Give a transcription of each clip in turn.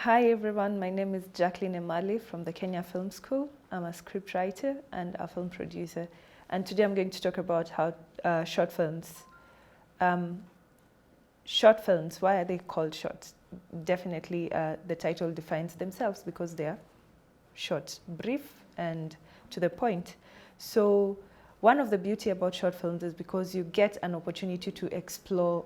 Hi everyone, my name is Jacqueline Emali from the Kenya Film School. I'm a scriptwriter and a film producer. And today I'm going to talk about how short films. Short films, why are they called short? Definitely the title defines themselves because they are short, brief, and to the point. So one of the beauty about short films is because you get an opportunity to explore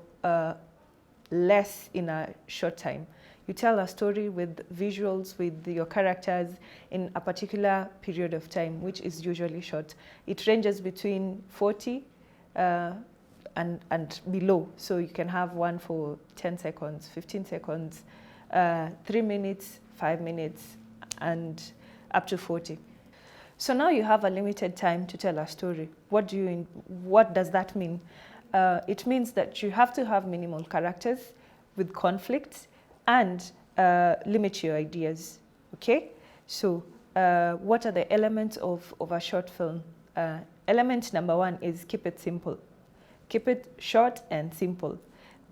less in a short time. You tell a story with visuals, with your characters in a particular period of time, which is usually short. It ranges between 40 and below. So you can have one for 10 seconds, 15 seconds, 3 minutes, 5 minutes, and up to 40. So now you have a limited time to tell a story. What does that mean? It means that you have to have minimal characters with conflicts and limit your ideas, okay? So what are the elements of a short film? Element number one is keep it simple. Keep it short and simple.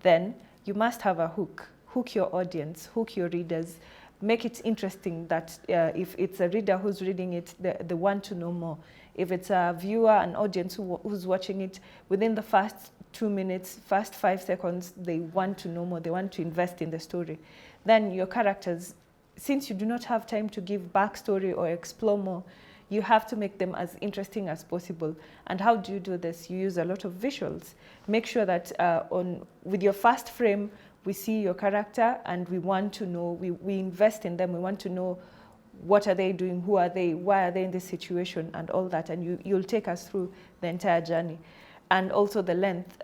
Then you must have a hook. Hook your audience, hook your readers. Make it interesting that if it's a reader who's reading it, they want to know more. If it's a viewer, an audience who's watching it, within the first 2 minutes, first 5 seconds, they want to know more, they want to invest in the story. Then your characters, since you do not have time to give backstory or explore more, you have to make them as interesting as possible. And how do you do this? You use a lot of visuals. Make sure that with your first frame, we see your character and we want to know, we invest in them, we want to know what are they doing, who are they, why are they in this situation, and all that. And you'll take us through the entire journey. And also the length.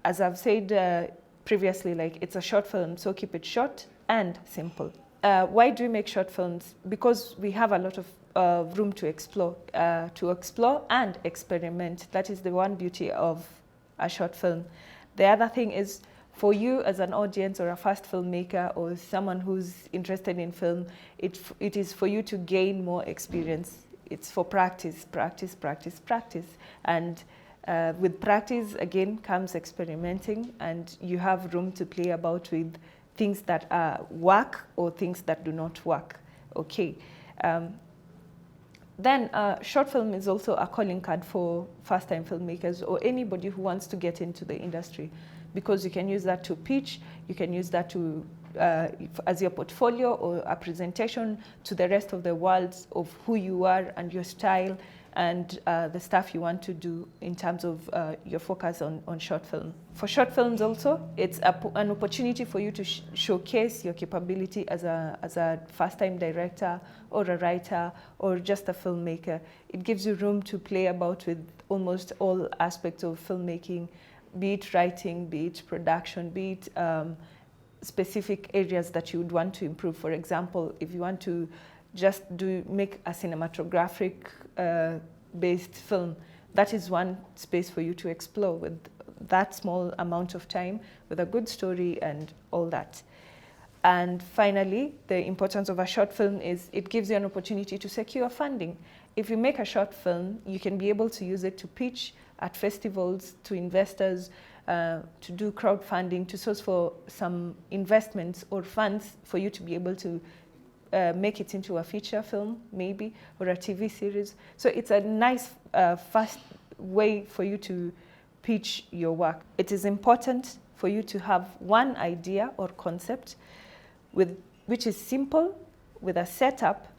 As I've said previously, like it's a short film, so keep it short and simple. Why do we make short films? Because we have a lot of room to explore and experiment. That is the one beauty of a short film. The other thing is, for you as an audience or a first filmmaker or someone who's interested in film, it is for you to gain more experience. It's for practice, practice, practice, practice. And with practice, again, comes experimenting, and you have room to play about with things that work or things that do not work. Okay. Then short film is also a calling card for first-time filmmakers or anybody who wants to get into the industry, because you can use that to pitch, you can use that to as your portfolio or a presentation to the rest of the world of who you are and your style and the stuff you want to do in terms of your focus on short film. For short films also, it's an opportunity for you to showcase your capability as a first-time director or a writer or just a filmmaker. It gives you room to play about with almost all aspects of filmmaking, be it writing, be it production, be it specific areas that you would want to improve. For example, if you want to just make a cinematographic based film, that is one space for you to explore with that small amount of time, with a good story and all that. And finally, the importance of a short film is it gives you an opportunity to secure funding. If you make a short film, you can be able to use it to pitch at festivals, to investors, to do crowdfunding, to source for some investments or funds for you to be able to make it into a feature film, maybe, or a TV series. So it's a nice, fast way for you to pitch your work. It is important for you to have one idea or concept which is simple, with a setup,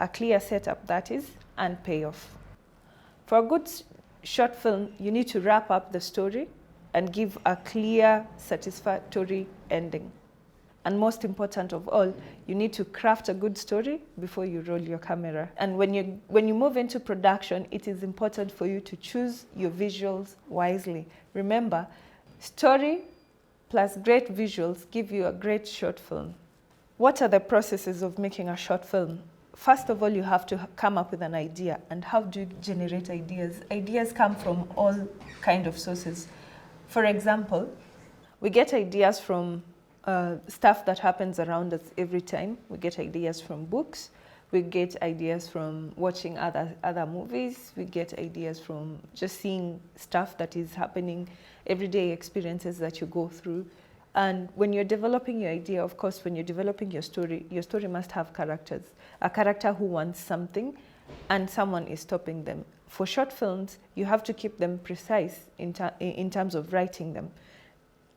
a clear setup that is, and payoff. For a good short film, you need to wrap up the story and give a clear, satisfactory ending. And most important of all, you need to craft a good story before you roll your camera. And when you move into production, it is important for you to choose your visuals wisely. Remember, story plus great visuals give you a great short film. What are the processes of making a short film? First of all, you have to come up with an idea. And how do you generate ideas? Ideas come from all kinds of sources. For example, we get ideas from stuff that happens around us every time. We get ideas from books. We get ideas from watching other movies. We get ideas from just seeing stuff that is happening, everyday experiences that you go through. And when you're developing your idea, of course, when you're developing your story must have characters. A character who wants something and someone is stopping them. For short films, you have to keep them precise in terms of writing them.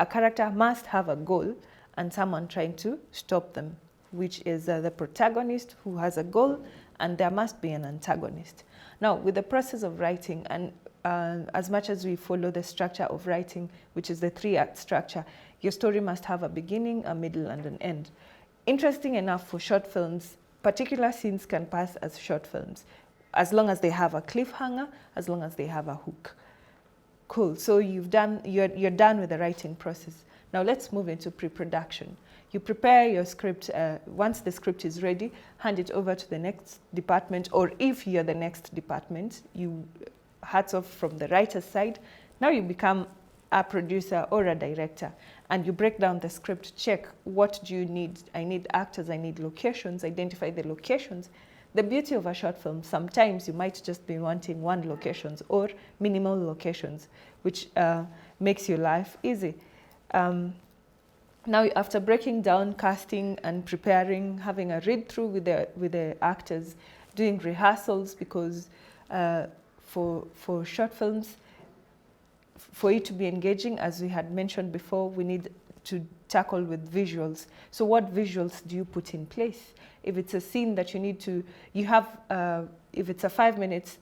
A character must have a goal and someone trying to stop them, which is the protagonist who has a goal, and there must be an antagonist. Now, with the process of writing, and as much as we follow the structure of writing, which is the 3-act structure, your story must have a beginning, a middle, and an end. Interesting enough, for short films, particular scenes can pass as short films, as long as they have a cliffhanger, as long as they have a hook. Cool, so you're done with the writing process. Now let's move into pre-production. You prepare your script. Once the script is ready, hand it over to the next department, or if you're the next department, hats off from the writer's side. Now you become a producer or a director, and you break down the script, check what do you need. I need actors, I need locations, identify the locations. The beauty of a short film, sometimes you might just be wanting 1 locations or minimal locations, which makes your life easy. Now, after breaking down casting and preparing, having a read through with the actors, doing rehearsals, because for short films, for it to be engaging, as we had mentioned before, we need to tackle with visuals. So what visuals do you put in place? If it's a scene that you need to, if it's a 5-minute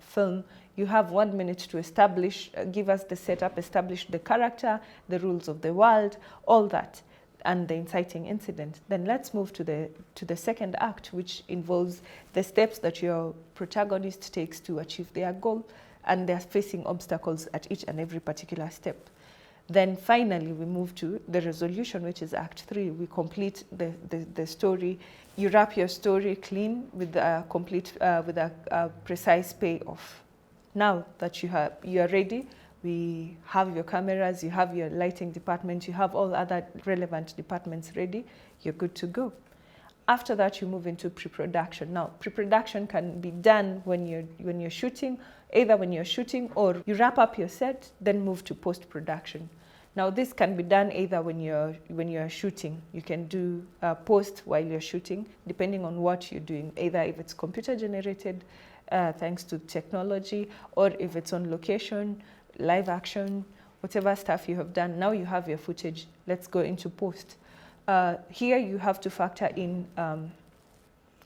film, you have 1 minute to establish, give us the setup, establish the character, the rules of the world, all that, and the inciting incident. Then let's move to the second act, which involves the steps that your protagonist takes to achieve their goal, and they're facing obstacles at each and every particular step. Then finally, we move to the resolution, which is Act 3. We complete the story. You wrap your story clean with a precise payoff. Now that you are ready, we have your cameras, you have your lighting department, you have all other relevant departments ready, you're good to go. After that, you move into pre-production. Now, pre-production can be done when you're shooting, either when you're shooting or you wrap up your set, then move to post-production. Now, this can be done either when you're shooting. You can do post while you're shooting, depending on what you're doing, either if it's computer generated, thanks to technology, or if it's on location, live action, whatever stuff you have done. Now you have your footage. Let's go into post. Here you have to factor in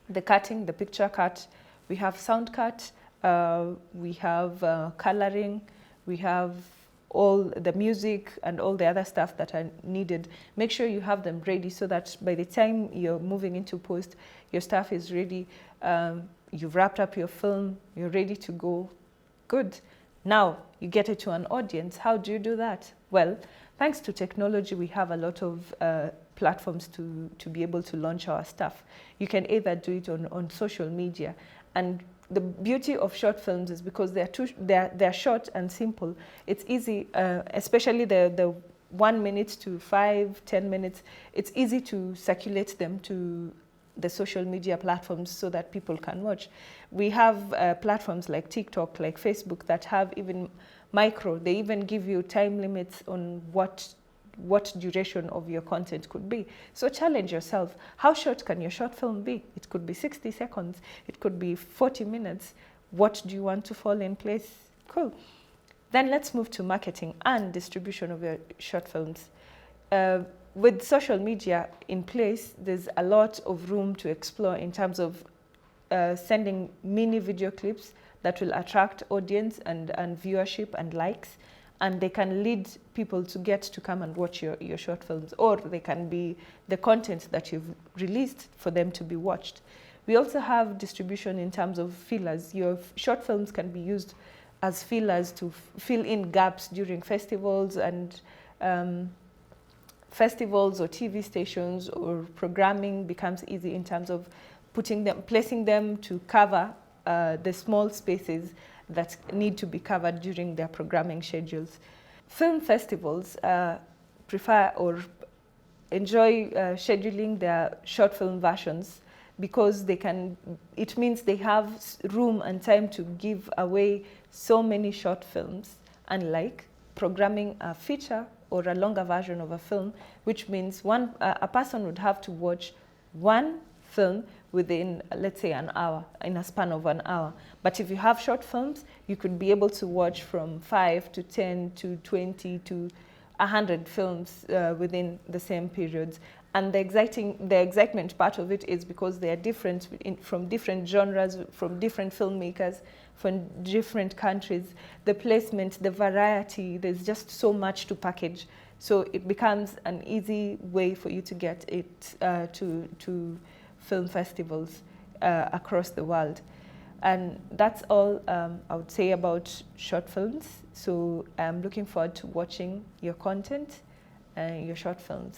the cutting, the picture cut. We have sound cut, we have coloring, we have all the music and all the other stuff that are needed. Make sure you have them ready so that by the time you're moving into post, your stuff is ready. You've wrapped up your film, you're ready to go. Good. Now you get it to an audience. How do you do that? Well, thanks to technology, we have a lot of platforms to be able to launch our stuff. You can either do it on social media. And the beauty of short films is because they're short and simple. It's easy, especially the 1 minute to 5-10 minutes. It's easy to circulate them to the social media platforms so that people can watch. We have platforms like TikTok, like Facebook, that have even micro. They even give you time limits on what duration of your content could be. So challenge yourself. How short can your short film be? It could be 60 seconds. It could be 40 minutes. What do you want to fall in place? Cool. Then let's move to marketing and distribution of your short films. With social media in place, there's a lot of room to explore in terms of sending mini video clips that will attract audience and viewership and likes. And they can lead people to get to come and watch your short films, or they can be the content that you've released for them to be watched. We also have distribution in terms of fillers. Your short films can be used as fillers to fill in gaps during festivals and festivals or TV stations, or programming becomes easy in terms of placing them to cover the small spaces that need to be covered during their programming schedules. Film festivals prefer or enjoy scheduling their short film versions because it means they have room and time to give away so many short films, unlike programming a feature or a longer version of a film, which means a person would have to watch one film within, let's say, an hour, in a span of an hour. But if you have short films, you could be able to watch from 5 to 10 to 20 to 100 films within the same periods. And the excitement part of it is because they are different from different genres, from different filmmakers, from different countries. The placement, the variety, there's just so much to package. So it becomes an easy way for you to get it to film festivals across the world. And that's all I would say about short films. So I'm looking forward to watching your content and your short films.